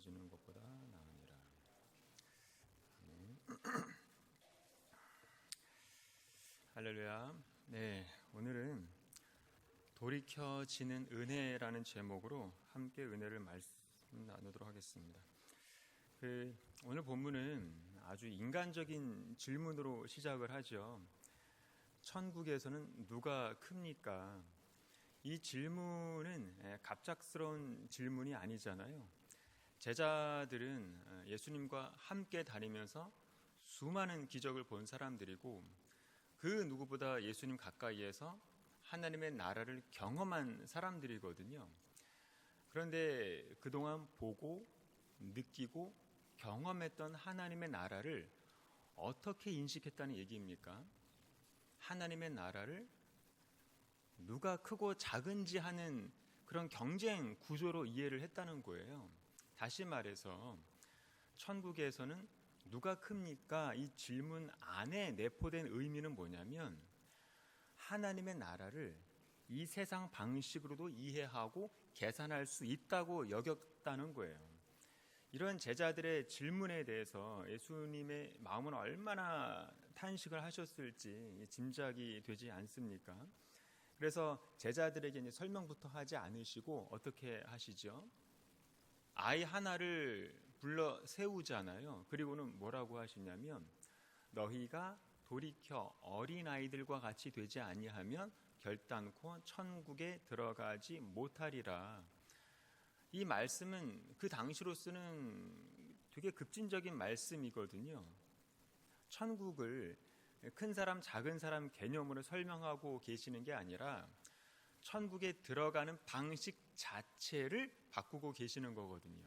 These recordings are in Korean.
떨어지는 것보다 나으니라. 할렐루야. 네, 오늘은 돌이켜지는 은혜라는 제목으로 함께 은혜를 말씀 나누도록 하겠습니다. 오늘 본문은 아주 인간적인 질문으로 시작을 하죠. 천국에서는 누가 큽니까? 이 질문은 갑작스러운 질문이 아니잖아요. 제자들은 예수님과 함께 다니면서 수많은 기적을 본 사람들이고 그 누구보다 예수님 가까이에서 하나님의 나라를 경험한 사람들이거든요. 그런데 그동안 보고 느끼고 경험했던 하나님의 나라를 어떻게 인식했다는 얘기입니까? 하나님의 나라를 누가 크고 작은지 하는 그런 경쟁 구조로 이해를 했다는 거예요. 다시 말해서 천국에서는 누가 큽니까? 이 질문 안에 내포된 의미는 뭐냐면 하나님의 나라를 이 세상 방식으로도 이해하고 계산할 수 있다고 여겼다는 거예요. 이런 제자들의 질문에 대해서 예수님의 마음은 얼마나 탄식을 하셨을지 짐작이 되지 않습니까? 그래서 제자들에게 이제 설명부터 하지 않으시고 어떻게 하시죠? 아이 하나를 불러 세우잖아요. 그리고는 뭐라고 하시냐면 너희가 돌이켜 어린아이들과 같이 되지 아니하면 결단코 천국에 들어가지 못하리라. 이 말씀은 그 당시로서는 되게 급진적인 말씀이거든요. 천국을 큰 사람 작은 사람 개념으로 설명하고 계시는 게 아니라 천국에 들어가는 방식 자체를 바꾸고 계시는 거거든요.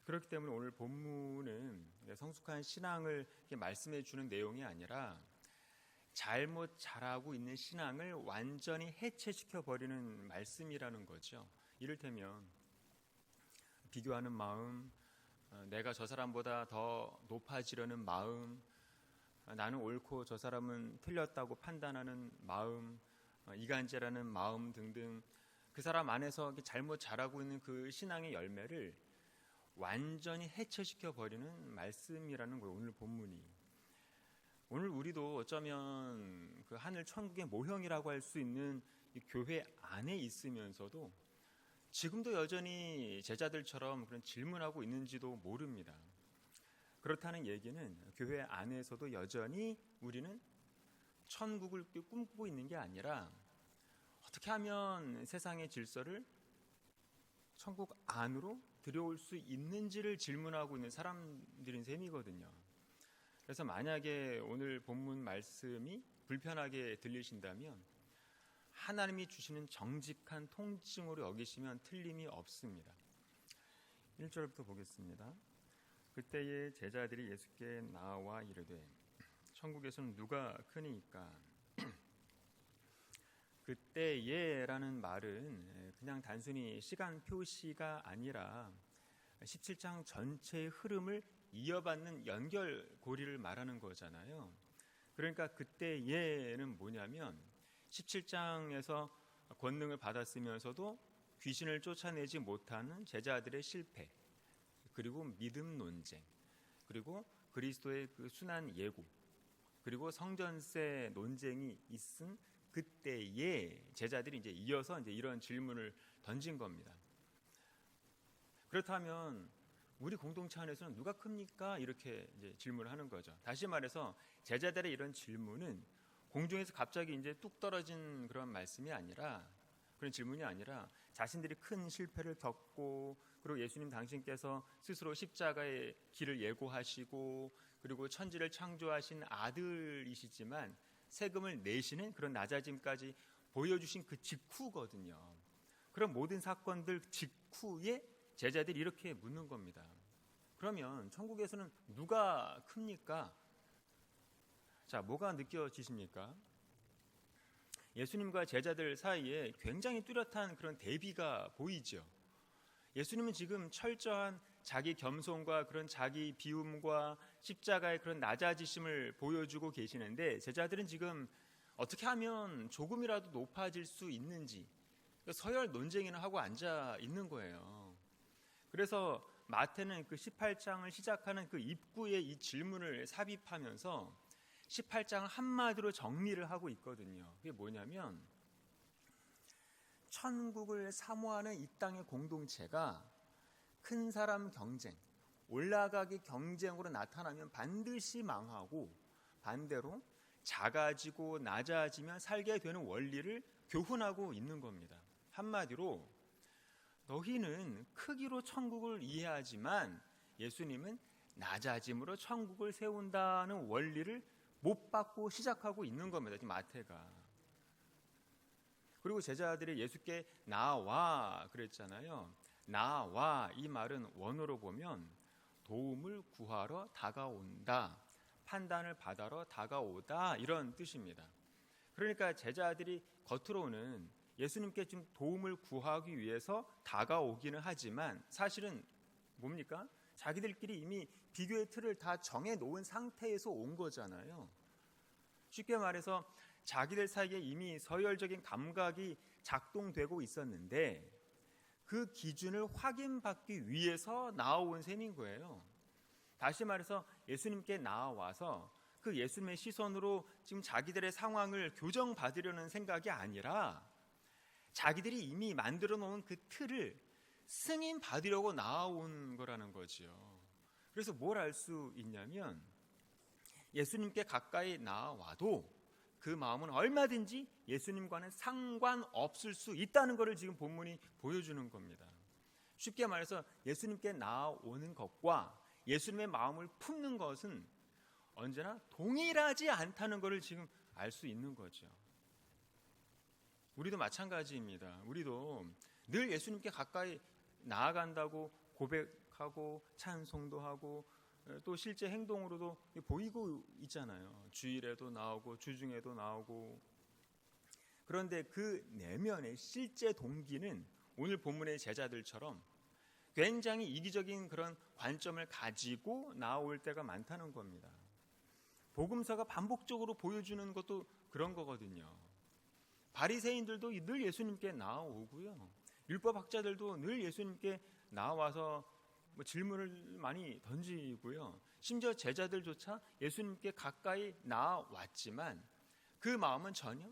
그렇기 때문에 오늘 본문은 성숙한 신앙을 말씀해 주는 내용이 아니라 잘못 자라고 있는 신앙을 완전히 해체시켜 버리는 말씀이라는 거죠. 이를테면 비교하는 마음, 내가 저 사람보다 더 높아지려는 마음, 나는 옳고 저 사람은 틀렸다고 판단하는 마음, 이간질하는 마음 등등 그 사람 안에서 잘못 자라고 있는 그 신앙의 열매를 완전히 해체시켜 버리는 말씀이라는 거예요. 오늘 본문이. 오늘 우리도 어쩌면 그 하늘 천국의 모형이라고 할 수 있는 이 교회 안에 있으면서도 지금도 여전히 제자들처럼 그런 질문하고 있는지도 모릅니다. 그렇다는 얘기는 교회 안에서도 여전히 우리는 천국을 꿈꾸고 있는 게 아니라 어떻게 하면 세상의 질서를 천국 안으로 들여올 수 있는지를 질문하고 있는 사람들인 셈이거든요. 그래서 만약에 오늘 본문 말씀이 불편하게 들리신다면 하나님이 주시는 정직한 통증으로 여기시면 틀림이 없습니다. 1절부터 보겠습니다. 그때의 제자들이 예수께 나와 이르되 천국에서는 누가 크니까? 그때에라는 말은 그냥 단순히 시간 표시가 아니라 17장 전체의 흐름을 이어받는 연결고리를 말하는 거잖아요. 그러니까 그때에는 뭐냐면 17장에서 권능을 받았으면서도 귀신을 쫓아내지 못하는 제자들의 실패, 그리고 믿음 논쟁, 그리고 그리스도의 그 순환 예고, 그리고 성전세 논쟁이 있은 그때에 제자들이 이제 이어서 이제 이런 질문을 던진 겁니다. 그렇다면 우리 공동체 안에서는 누가 큽니까? 이렇게 이제 질문을 하는 거죠. 다시 말해서 제자들의 이런 질문은 공중에서 갑자기 이제 뚝 떨어진 그런 말씀이 아니라 그런 질문이 아니라 자신들이 큰 실패를 겪고 그리고 예수님 당신께서 스스로 십자가의 길을 예고하시고 그리고 천지를 창조하신 아들이시지만 세금을 내시는 그런 낮아짐까지 보여주신 그 직후거든요. 그런 모든 사건들 직후에 제자들이 이렇게 묻는 겁니다. 그러면 천국에서는 누가 큽니까? 자, 뭐가 느껴지십니까? 예수님과 제자들 사이에 굉장히 뚜렷한 그런 대비가 보이죠. 예수님은 지금 철저한 자기 겸손과 그런 자기 비움과 십자가의 그런 낮아지심을 보여주고 계시는데 제자들은 지금 어떻게 하면 조금이라도 높아질 수 있는지 서열 논쟁이나 하고 앉아 있는 거예요. 그래서 마태는 그 18장을 시작하는 그 입구에 이 질문을 삽입하면서 18장을 한마디로 정리를 하고 있거든요. 그게 뭐냐면 천국을 사모하는 이 땅의 공동체가 큰 사람 경쟁, 올라가기 경쟁으로 나타나면 반드시 망하고, 반대로 작아지고 낮아지면 살게 되는 원리를 교훈하고 있는 겁니다. 한마디로 너희는 크기로 천국을 이해하지만 예수님은 낮아짐으로 천국을 세운다는 원리를 못 받고 시작하고 있는 겁니다. 지금 마태가. 그리고 제자들이 예수께 나와 그랬잖아요. 나와, 이 말은 원어로 보면 도움을 구하러 다가온다, 판단을 받으러 다가오다, 이런 뜻입니다. 그러니까 제자들이 겉으로는 예수님께 좀 도움을 구하기 위해서 다가오기는 하지만 사실은 뭡니까? 자기들끼리 이미 비교의 틀을 다 정해놓은 상태에서 온 거잖아요. 쉽게 말해서 자기들 사이에 이미 서열적인 감각이 작동되고 있었는데 그 기준을 확인받기 위해서 나아온 셈인 거예요. 다시 말해서 예수님께 나와서 그 예수님의 시선으로 지금 자기들의 상황을 교정받으려는 생각이 아니라 자기들이 이미 만들어 놓은 그 틀을 승인 받으려고 나아온 거라는 거지요. 그래서 뭘 알 수 있냐면 예수님께 가까이 나와도 그 마음은 얼마든지 예수님과는 상관없을 수 있다는 것을 지금 본문이 보여주는 겁니다. 쉽게 말해서 예수님께 나오는 것과 예수님의 마음을 품는 것은 언제나 동일하지 않다는 것을 지금 알 수 있는 거죠. 우리도 마찬가지입니다. 우리도 늘 예수님께 가까이 나아간다고 고백하고 찬송도 하고 또 실제 행동으로도 보이고 있잖아요. 주일에도 나오고 주중에도 나오고. 그런데 그 내면의 실제 동기는 오늘 본문의 제자들처럼 굉장히 이기적인 그런 관점을 가지고 나올 때가 많다는 겁니다. 복음서가 반복적으로 보여주는 것도 그런 거거든요. 바리새인들도 늘 예수님께 나오고요. 율법학자들도 늘 예수님께 나와서 질문을 많이 던지고요. 심지어 제자들조차 예수님께 가까이 나왔지만 그 마음은 전혀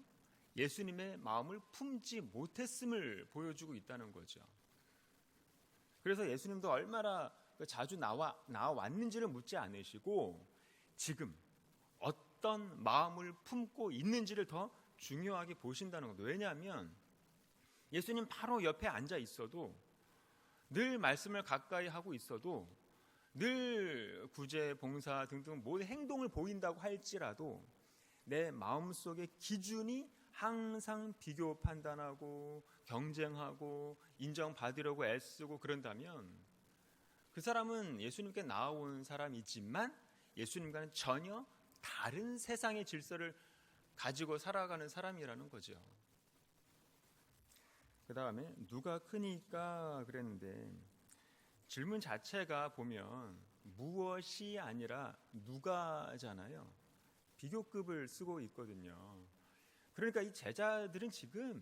예수님의 마음을 품지 못했음을 보여주고 있다는 거죠. 그래서 예수님도 얼마나 자주 나왔는지를 묻지 않으시고 지금 어떤 마음을 품고 있는지를 더 중요하게 보신다는 겁니다. 왜냐하면 예수님 바로 옆에 앉아 있어도, 늘 말씀을 가까이 하고 있어도, 늘 구제, 봉사 등등 모든 행동을 보인다고 할지라도 내 마음속의 기준이 항상 비교 판단하고 경쟁하고 인정받으려고 애쓰고 그런다면 그 사람은 예수님께 나아온 사람이지만 예수님과는 전혀 다른 세상의 질서를 가지고 살아가는 사람이라는 거죠. 그 다음에 누가 크니까 그랬는데 질문 자체가 보면 무엇이 아니라 누가잖아요. 비교급을 쓰고 있거든요. 그러니까 이 제자들은 지금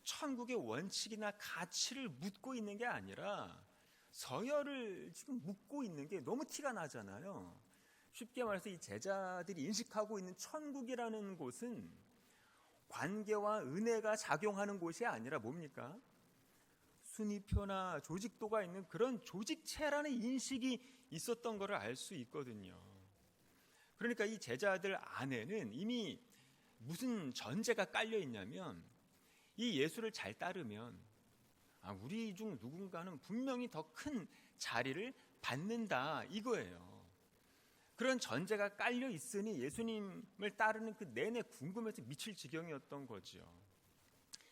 천국의 원칙이나 가치를 묻고 있는 게 아니라 서열을 지금 묻고 있는 게 너무 티가 나잖아요. 쉽게 말해서 이 제자들이 인식하고 있는 천국이라는 곳은 관계와 은혜가 작용하는 곳이 아니라 뭡니까? 순위표나 조직도가 있는 그런 조직체라는 인식이 있었던 것을 알 수 있거든요. 그러니까 이 제자들 안에는 이미 무슨 전제가 깔려 있냐면 이 예수를 잘 따르면 우리 중 누군가는 분명히 더 큰 자리를 받는다, 이거예요. 그런 전제가 깔려 있으니 예수님을 따르는 그 내내 궁금해서 미칠 지경이었던 거죠.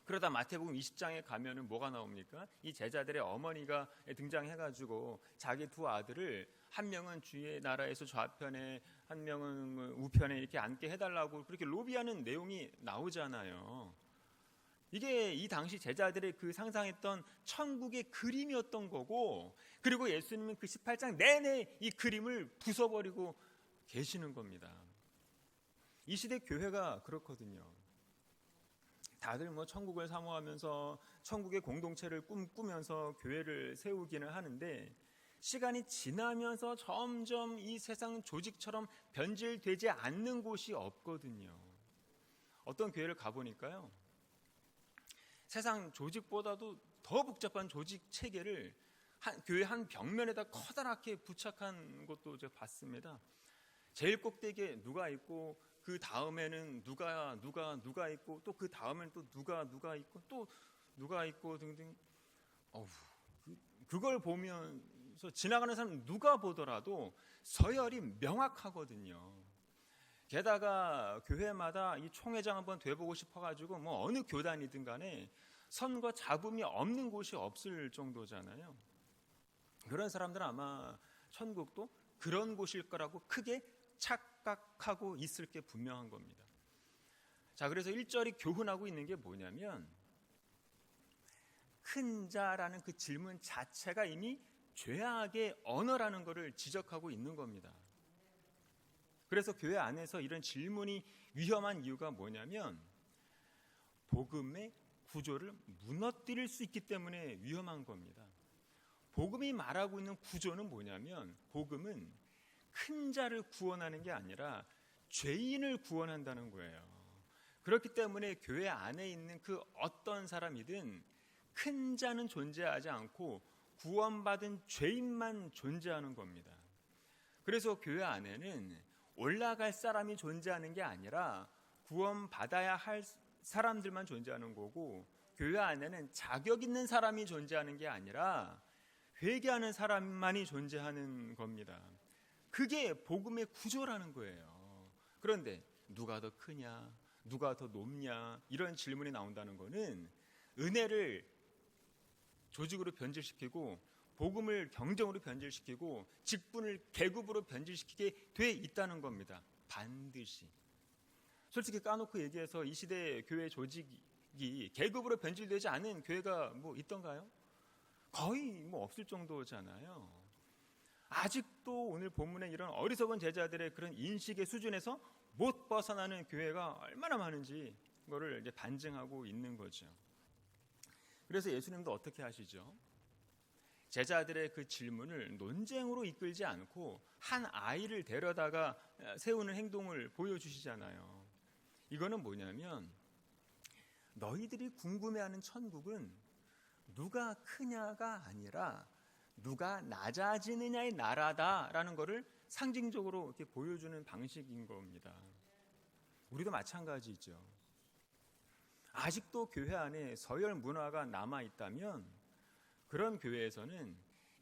그러다 마태복음 20장에 가면은 뭐가 나옵니까? 이 제자들의 어머니가 등장해가지고 자기 두 아들을 한 명은 주의 나라에서 좌편에 한 명은 우편에 이렇게 앉게 해달라고 그렇게 로비하는 내용이 나오잖아요. 이게 이 당시 제자들의 그 상상했던 천국의 그림이었던 거고, 그리고 예수님은 그 18장 내내 이 그림을 부숴버리고 계시는 겁니다. 이 시대 교회가 그렇거든요. 다들 천국을 사모하면서 천국의 공동체를 꿈꾸면서 교회를 세우기는 하는데 시간이 지나면서 점점 이 세상 조직처럼 변질되지 않는 곳이 없거든요. 어떤 교회를 가보니까요, 세상 조직보다도 더 복잡한 조직 체계를 교회 한 벽면에다 커다랗게 부착한 것도 제가 봤습니다. 제일 꼭대기에 누가 있고, 그 다음에는 누가 있고, 또 그 다음에는 또 누가 있고, 또 누가 있고 등등. 그걸 보면서 지나가는 사람 누가 보더라도 서열이 명확하거든요. 게다가 교회마다 이 총회장 한번 돼보고 싶어가지고 뭐 어느 교단이든 간에 선거 잡음이 없는 곳이 없을 정도잖아요. 그런 사람들은 아마 천국도 그런 곳일 거라고 크게 착각하고 있을 게 분명한 겁니다. 자, 그래서 1절이 교훈하고 있는 게 뭐냐면, 큰 자라는 그 질문 자체가 이미 죄악의 언어라는 것을 지적하고 있는 겁니다. 그래서 교회 안에서 이런 질문이 위험한 이유가 뭐냐면, 복음의 구조를 무너뜨릴 수 있기 때문에 위험한 겁니다. 복음이 말하고 있는 구조는 뭐냐면, 복음은 큰 자를 구원하는 게 아니라 죄인을 구원한다는 거예요. 그렇기 때문에 교회 안에 있는 그 어떤 사람이든 큰 자는 존재하지 않고 구원받은 죄인만 존재하는 겁니다. 그래서 교회 안에는 올라갈 사람이 존재하는 게 아니라 구원받아야 할 사람들만 존재하는 거고, 교회 안에는 자격 있는 사람이 존재하는 게 아니라 회개하는 사람만이 존재하는 겁니다. 그게 복음의 구조라는 거예요. 그런데 누가 더 크냐, 누가 더 높냐, 이런 질문이 나온다는 거는 은혜를 조직으로 변질시키고 복음을 경정으로 변질시키고 직분을 계급으로 변질시키게 돼 있다는 겁니다. 반드시. 솔직히 까놓고 얘기해서 이 시대의 교회 조직이 계급으로 변질되지 않은 교회가 뭐 있던가요? 거의 뭐 없을 정도잖아요. 아직도 오늘 본문에 이런 어리석은 제자들의 그런 인식의 수준에서 못 벗어나는 교회가 얼마나 많은지 그거를 이제 반증하고 있는 거죠. 그래서 예수님도 어떻게 하시죠? 제자들의 그 질문을 논쟁으로 이끌지 않고 한 아이를 데려다가 세우는 행동을 보여주시잖아요. 이거는 뭐냐면, 너희들이 궁금해하는 천국은 누가 크냐가 아니라 누가 낮아지느냐의 나라다라는 것을 상징적으로 이렇게 보여주는 방식인 겁니다. 우리도 마찬가지죠. 아직도 교회 안에 서열 문화가 남아 있다면 그런 교회에서는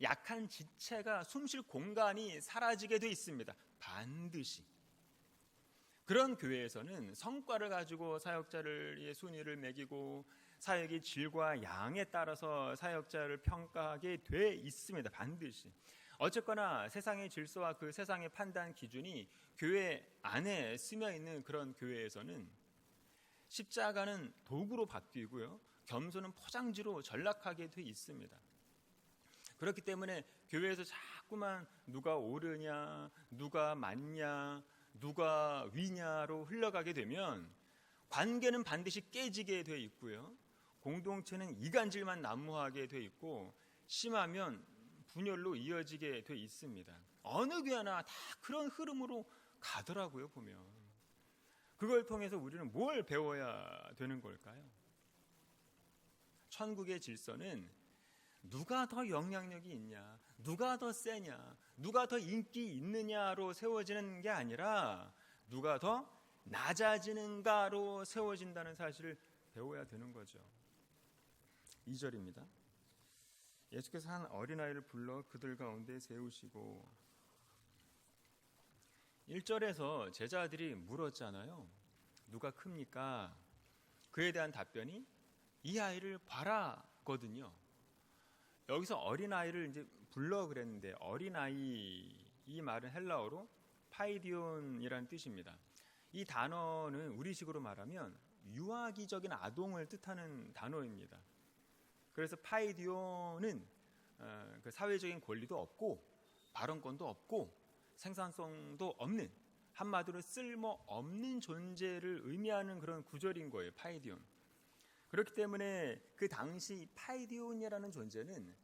약한 지체가 숨쉴 공간이 사라지게 돼 있습니다. 반드시. 그런 교회에서는 성과를 가지고 사역자의 순위를 매기고 사역의 질과 양에 따라서 사역자를 평가하게 돼 있습니다. 반드시. 어쨌거나 세상의 질서와 그 세상의 판단 기준이 교회 안에 스며 있는 그런 교회에서는 십자가는 도구로 바뀌고요, 겸손은 포장지로 전락하게 돼 있습니다. 그렇기 때문에 교회에서 자꾸만 누가 옳으냐, 누가 맞냐, 누가 위냐로 흘러가게 되면 관계는 반드시 깨지게 돼 있고요, 공동체는 이간질만 난무하게 돼 있고, 심하면 분열로 이어지게 돼 있습니다. 어느 교회나 다 그런 흐름으로 가더라고요, 보면. 그걸 통해서 우리는 뭘 배워야 되는 걸까요? 천국의 질서는 누가 더 영향력이 있냐, 누가 더 세냐, 누가 더 인기 있느냐로 세워지는 게 아니라 누가 더 낮아지는가로 세워진다는 사실을 배워야 되는 거죠. 2절입니다. 예수께서 한 어린아이를 불러 그들 가운데 세우시고, 1절에서 제자들이 물었잖아요. 누가 큽니까? 그에 대한 답변이 이 아이를 봐라거든요. 여기서 어린아이를 이제 불러 그랬는데, 어린아이, 이 말은 헬라어로 파이디온이라는 뜻입니다. 이 단어는 우리식으로 말하면 유아기적인 아동을 뜻하는 단어입니다. 그래서 파이디온은 그 사회적인 권리도 없고 발언권도 없고 생산성도 없는, 한마디로 쓸모없는 존재를 의미하는 그런 구절인 거예요. 파이디온. 그렇기 때문에 그 당시 파이디온이라는 존재는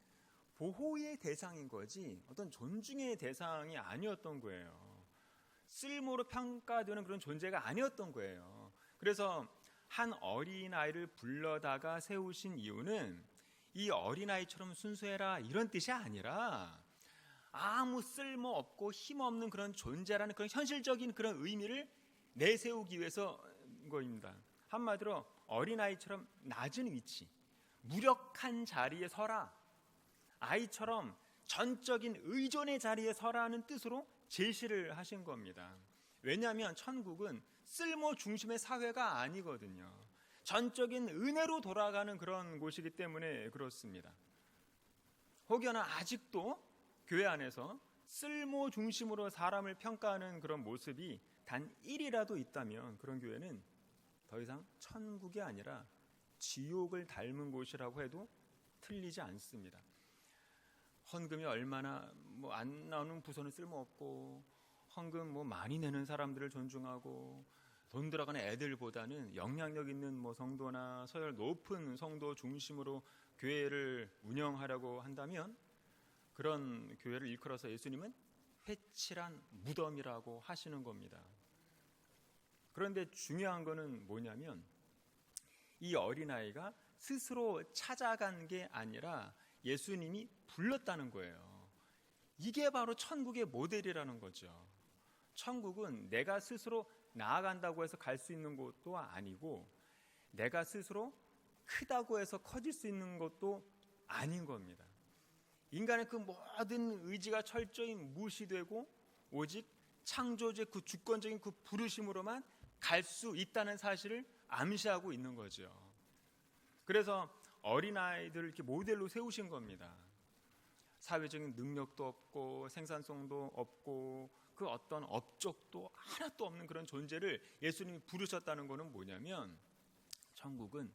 보호의 대상인 거지 어떤 존중의 대상이 아니었던 거예요. 쓸모로 평가되는 그런 존재가 아니었던 거예요. 그래서 한 어린아이를 불러다가 세우신 이유는 이 어린아이처럼 순수해라 이런 뜻이 아니라 아무 쓸모없고 힘없는 그런 존재라는 그런 현실적인 그런 의미를 내세우기 위해서인 거입니다. 한마디로 어린아이처럼 낮은 위치, 무력한 자리에 서라, 아이처럼 전적인 의존의 자리에 서라는 뜻으로 제시를 하신 겁니다. 왜냐하면 천국은 쓸모 중심의 사회가 아니거든요. 전적인 은혜로 돌아가는 그런 곳이기 때문에 그렇습니다. 혹여나 아직도 교회 안에서 쓸모 중심으로 사람을 평가하는 그런 모습이 단 1이라도 있다면 그런 교회는 더 이상 천국이 아니라 지옥을 닮은 곳이라고 해도 틀리지 않습니다. 헌금이 얼마나 안 나오는 부서는 쓸모없고, 헌금 많이 내는 사람들을 존중하고, 돈 들어가는 애들보다는 영향력 있는 성도나 서열 높은 성도 중심으로 교회를 운영하려고 한다면 그런 교회를 일컬어서 예수님은 회칠한 무덤이라고 하시는 겁니다. 그런데 중요한 거는 뭐냐면 이 어린아이가 스스로 찾아간 게 아니라 예수님이 불렀다는 거예요. 이게 바로 천국의 모델이라는 거죠. 천국은 내가 스스로 나아간다고 해서 갈 수 있는 것도 아니고, 내가 스스로 크다고 해서 커질 수 있는 것도 아닌 겁니다. 인간의 그 모든 의지가 철저히 무시되고 오직 창조주의 그 주권적인 그 부르심으로만 갈 수 있다는 사실을 암시하고 있는 거죠. 그래서 어린아이들을 이렇게 모델로 세우신 겁니다. 사회적인 능력도 없고 생산성도 없고 그 어떤 업적도 하나도 없는 그런 존재를 예수님이 부르셨다는 것은 뭐냐면, 천국은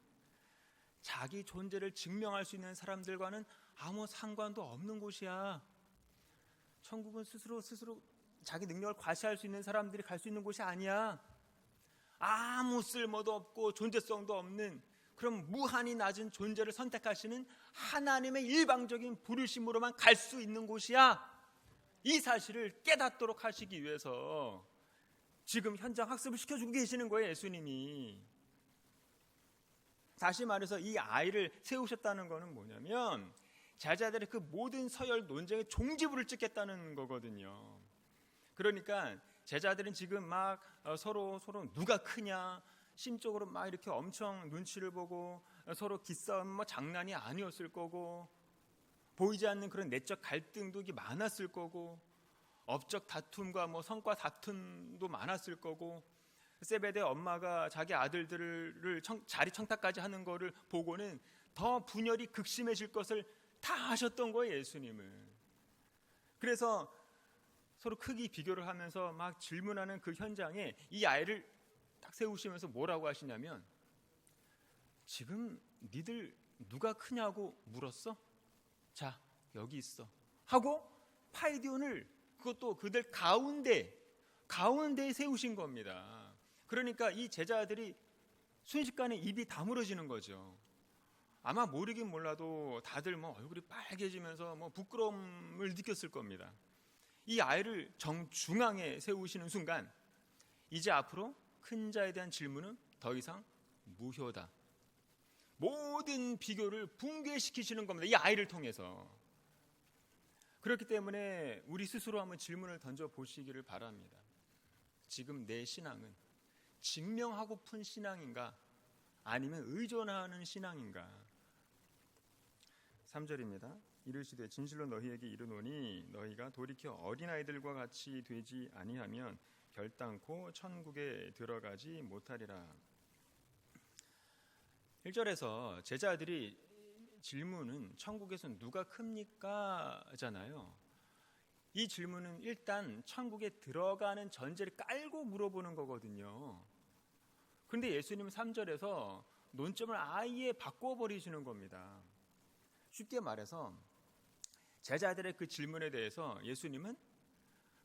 자기 존재를 증명할 수 있는 사람들과는 아무 상관도 없는 곳이야. 천국은 스스로 자기 능력을 과시할 수 있는 사람들이 갈 수 있는 곳이 아니야. 아무 쓸모도 없고 존재성도 없는 그럼 무한히 낮은 존재를 선택하시는 하나님의 일방적인 부르심으로만 갈 수 있는 곳이야. 이 사실을 깨닫도록 하시기 위해서 지금 현장 학습을 시켜주고 계시는 거예요, 예수님이. 다시 말해서 이 아이를 세우셨다는 것은 뭐냐면 제자들의 그 모든 서열 논쟁의 종지부를 찍겠다는 거거든요. 그러니까 제자들은 지금 막 서로 누가 크냐, 심적으로 막 이렇게 엄청 눈치를 보고 서로 기싸움 장난이 아니었을 거고, 보이지 않는 그런 내적 갈등도 많았을 거고, 업적 다툼과 성과 다툼도 많았을 거고, 세베대 엄마가 자기 아들들을 자리 청탁까지 하는 거를 보고는 더 분열이 극심해질 것을 다 아셨던 거예요, 예수님은. 그래서 서로 크게 비교를 하면서 막 질문하는 그 현장에 이 아이를 딱 세우시면서 뭐라고 하시냐면, 지금 니들 누가 크냐고 물었어? 자, 여기 있어 하고 파이디온을 그것도 그들 가운데에 세우신 겁니다. 그러니까 이 제자들이 순식간에 입이 다물어지는 거죠. 아마 모르긴 몰라도 다들 얼굴이 빨개지면서 부끄러움을 느꼈을 겁니다. 이 아이를 정중앙에 세우시는 순간 이제 앞으로 큰 자에 대한 질문은 더 이상 무효다. 모든 비교를 붕괴시키시는 겁니다. 이 아이를 통해서. 그렇기 때문에 우리 스스로 한번 질문을 던져보시기를 바랍니다. 지금 내 신앙은 증명하고픈 신앙인가, 아니면 의존하는 신앙인가? 3절입니다. 이르시되 진실로 너희에게 이르노니 너희가 돌이켜 어린아이들과 같이 되지 아니하면 결단코 천국에 들어가지 못하리라. 1절에서 제자들이 질문은 천국에서 누가 큽니까? 잖아요. 이 질문은 일단 천국에 들어가는 전제를 깔고 물어보는 거거든요. 그런데 예수님은 3절에서 논점을 아예 바꿔버리시는 겁니다. 쉽게 말해서 제자들의 그 질문에 대해서 예수님은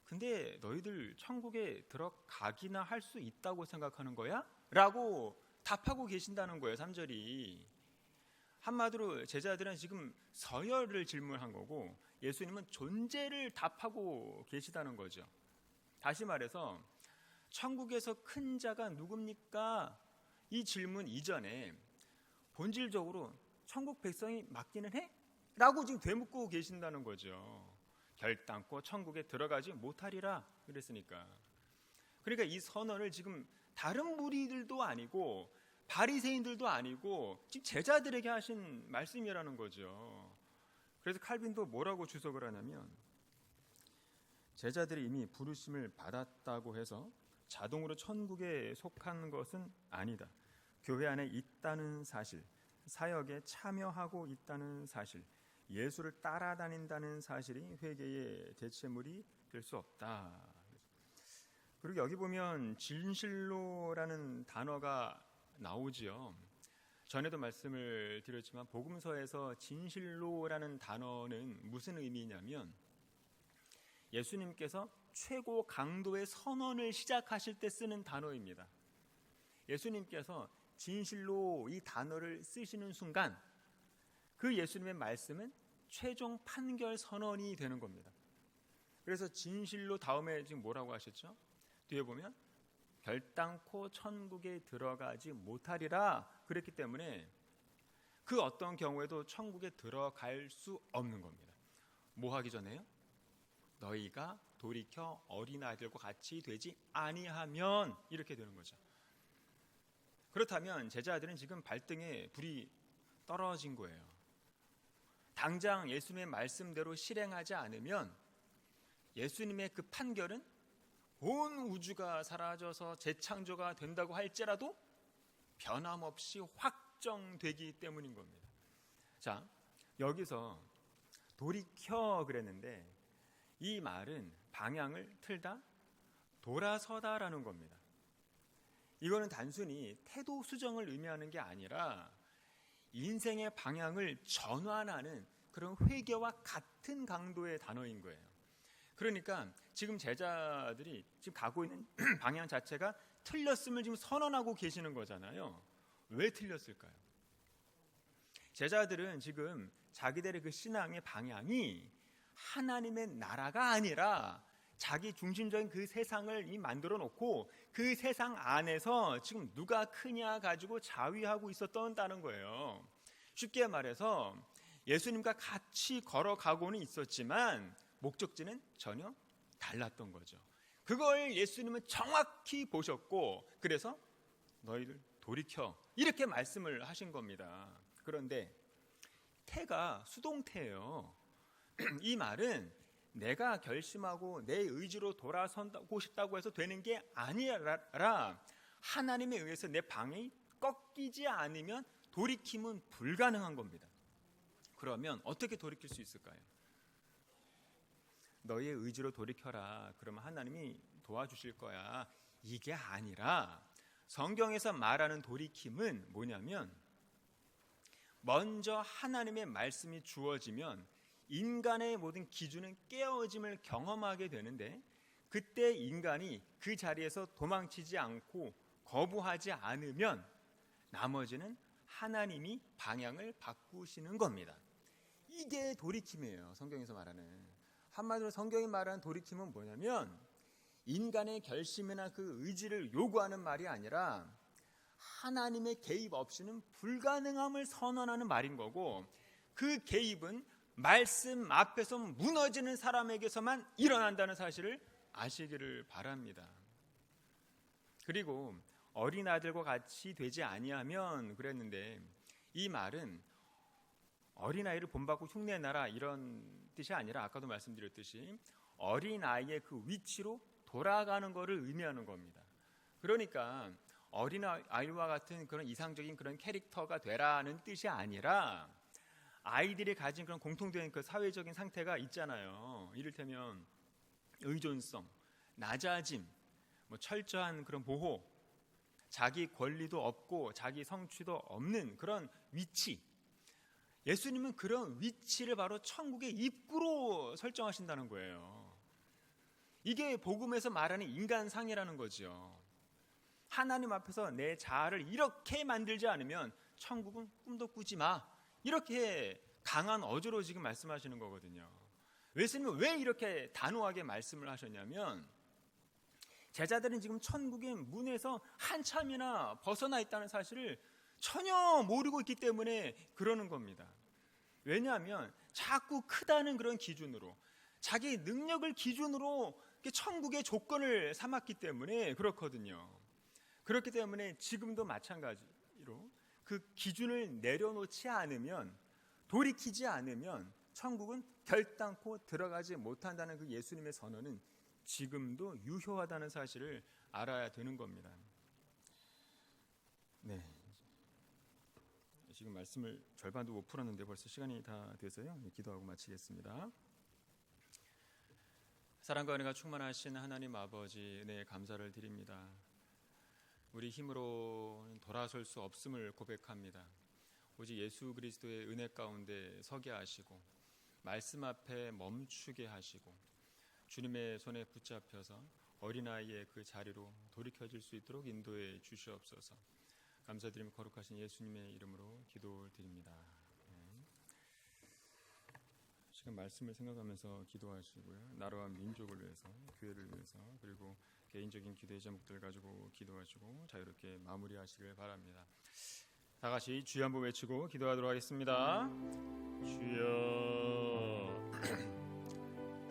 근데 너희들 천국에 들어가기나 할 수 있다고 생각하는 거야? 라고 답하고 계신다는 거예요. 3절이. 한마디로 제자들은 지금 서열을 질문한 거고 예수님은 존재를 답하고 계시다는 거죠. 다시 말해서 천국에서 큰 자가 누굽니까? 이 질문 이전에 본질적으로 천국 백성이 맞기는 해? 라고 지금 되묻고 계신다는 거죠. 결단코 천국에 들어가지 못하리라 그랬으니까. 그러니까 이 선언을 지금 다른 무리들도 아니고 바리새인들도 아니고 지금 제자들에게 하신 말씀이라는 거죠. 그래서 칼빈도 뭐라고 주석을 하냐면, 제자들이 이미 부르심을 받았다고 해서 자동으로 천국에 속한 것은 아니다. 교회 안에 있다는 사실, 사역에 참여하고 있다는 사실, 예수를 따라다닌다는 사실이 회개의 대체물이 될 수 없다. 그리고 여기 보면 진실로라는 단어가 나오지요. 전에도 말씀을 드렸지만 복음서에서 진실로라는 단어는 무슨 의미냐면 예수님께서 최고 강도의 선언을 시작하실 때 쓰는 단어입니다. 예수님께서 진실로 이 단어를 쓰시는 순간 그 예수님의 말씀은 최종 판결 선언이 되는 겁니다. 그래서 진실로 다음에 지금 뭐라고 하셨죠? 뒤에 보면 결단코 천국에 들어가지 못하리라 그랬기 때문에 그 어떤 경우에도 천국에 들어갈 수 없는 겁니다. 뭐 하기 전에요? 너희가 돌이켜 어린아이들과 같이 되지 아니하면, 이렇게 되는 거죠. 그렇다면 제자들은 지금 발등에 불이 떨어진 거예요. 당장 예수님의 말씀대로 실행하지 않으면 예수님의 그 판결은 온 우주가 사라져서 재창조가 된다고 할지라도 변함없이 확정되기 때문인 겁니다. 자, 여기서 돌이켜 그랬는데 이 말은 방향을 틀다, 돌아서다라는 겁니다. 이거는 단순히 태도 수정을 의미하는 게 아니라 인생의 방향을 전환하는 그런 회개와 같은 강도의 단어인 거예요. 그러니까 지금 제자들이 지금 가고 있는 방향 자체가 틀렸음을 지금 선언하고 계시는 거잖아요. 왜 틀렸을까요? 제자들은 지금 자기들의 그 신앙의 방향이 하나님의 나라가 아니라 자기 중심적인 그 세상을 이미 만들어 놓고 그 세상 안에서 지금 누가 크냐 가지고 자위하고 있었다는 거예요. 쉽게 말해서 예수님과 같이 걸어가고는 있었지만 목적지는 전혀 달랐던 거죠. 그걸 예수님은 정확히 보셨고 그래서 너희들 돌이켜 이렇게 말씀을 하신 겁니다. 그런데 태가 수동태예요. 이 말은 내가 결심하고 내 의지로 돌아서고 싶다고 해서 되는 게 아니라 하나님에 의해서 내 방향이 꺾이지 않으면 돌이킴은 불가능한 겁니다. 그러면 어떻게 돌이킬 수 있을까요? 너희의 의지로 돌이켜라. 그러면 하나님이 도와주실 거야. 이게 아니라 성경에서 말하는 돌이킴은 뭐냐면 먼저 하나님의 말씀이 주어지면 인간의 모든 기준은 깨어짐을 경험하게 되는데 그때 인간이 그 자리에서 도망치지 않고 거부하지 않으면 나머지는 하나님이 방향을 바꾸시는 겁니다. 이게 돌이킴이에요. 성경에서 말하는. 한마디로 성경이 말하는 돌이킴은 뭐냐면 인간의 결심이나 그 의지를 요구하는 말이 아니라 하나님의 개입 없이는 불가능함을 선언하는 말인 거고 그 개입은 말씀 앞에서 무너지는 사람에게서만 일어난다는 사실을 아시기를 바랍니다. 그리고 어린아이들과 같이 되지 아니하면 그랬는데 이 말은 어린아이를 본받고 흉내내라 이런 뜻이 아니라 아까도 말씀드렸듯이 어린아이의 그 위치로 돌아가는 것을 의미하는 겁니다. 그러니까 어린아이와 같은 그런 이상적인 그런 캐릭터가 되라는 뜻이 아니라 아이들이 가진 그런 공통된 그 사회적인 상태가 있잖아요. 이를테면 의존성, 낮아짐, 철저한 그런 보호, 자기 권리도 없고 자기 성취도 없는 그런 위치. 예수님은 그런 위치를 바로 천국의 입구로 설정하신다는 거예요. 이게 복음에서 말하는 인간상이라는 거죠. 하나님 앞에서 내 자아를 이렇게 만들지 않으면 천국은 꿈도 꾸지 마. 이렇게 강한 어조로 지금 말씀하시는 거거든요. 예수님은 왜 이렇게 단호하게 말씀을 하셨냐면 제자들은 지금 천국의 문에서 한참이나 벗어나 있다는 사실을 전혀 모르고 있기 때문에 그러는 겁니다. 왜냐하면 자꾸 크다는 그런 기준으로, 자기 능력을 기준으로 천국의 조건을 삼았기 때문에 그렇거든요. 그렇기 때문에 지금도 마찬가지로 그 기준을 내려놓지 않으면, 돌이키지 않으면 천국은 결단코 들어가지 못한다는 그 예수님의 선언은 지금도 유효하다는 사실을 알아야 되는 겁니다. 네, 지금 말씀을 절반도 못 풀었는데 벌써 시간이 다 돼서요. 기도하고 마치겠습니다. 사랑과 은혜가 충만하신 하나님 아버지, 은혜에 감사를 드립니다. 우리 힘으로 돌아설 수 없음을 고백합니다. 오직 예수 그리스도의 은혜 가운데 서게 하시고 말씀 앞에 멈추게 하시고 주님의 손에 붙잡혀서 어린아이의 그 자리로 돌이켜질 수 있도록 인도해 주시옵소서. 감사드리며 거룩하신 예수님의 이름으로 기도드립니다. 지금 말씀을 생각하면서 기도하시고요. 나라와 민족을 위해서, 교회를 위해서, 그리고 개인적인 기도의 제목들 가지고 기도하시고 자유롭게 마무리하시길 바랍니다. 다 같이 주여 한번 외치고 기도하도록 하겠습니다. 주여.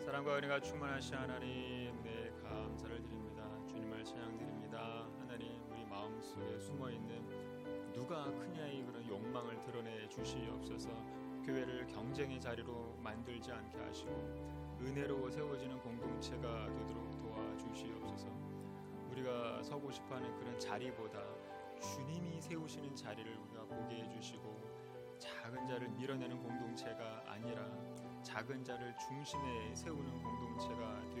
사랑과 은혜가 충만하신 하나님, 네, 감사를 드립니다. 주님을 찬양드립니다. 하나님, 우리 마음속에 숨어있는 누가 크냐의 그런 욕망을 드러내 주시옵소서. 교회를 경쟁의 자리로 만들지 않게 하시고 은혜로 세워지는 공동체가 되도록 도와주시옵소서. 우리가 서고 싶어하는 그런 자리보다 주님이 세우시는 자리를 우리가 보게 해주시고 작은 자를 밀어내는 공동체가 아니라 작은 자를 중심에 세우는 공동체가